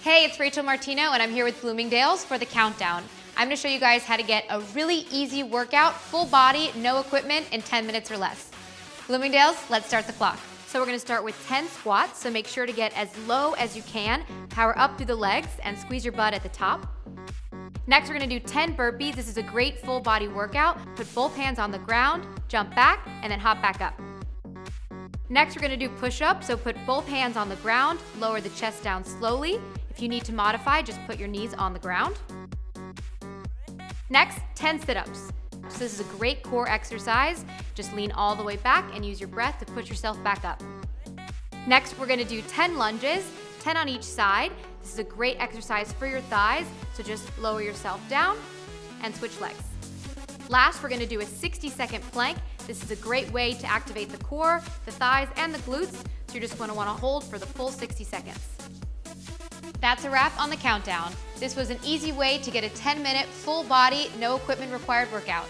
Hey, it's Rachel Martino and I'm here with Bloomingdale's for the countdown. I'm going to show you guys how to get a really easy workout, full body, no equipment, in 10 minutes or less. Bloomingdale's, let's start the clock. So we're going to start with 10 squats, so make sure to get as low as you can, power up through the legs, and squeeze your butt at the top. Next, we're going to do 10 burpees. This is a great full body workout. Put both hands on the ground, jump back, and then hop back up. Next, we're going to do push-ups, so put both hands on the ground, lower the chest down slowly. If you need to modify, just put your knees on the ground. Next, 10 sit-ups. So this is a great core exercise. Just lean all the way back and use your breath to push yourself back up. Next, we're going to do 10 lunges, 10 on each side. This is a great exercise for your thighs, so just lower yourself down and switch legs. Last, we're going to do a 60-second plank. This is a great way to activate the core, the thighs, and the glutes, so you're just going to want to hold for the full 60 seconds. That's a wrap on the countdown. This was an easy way to get a 10-minute, full body, no equipment required workout.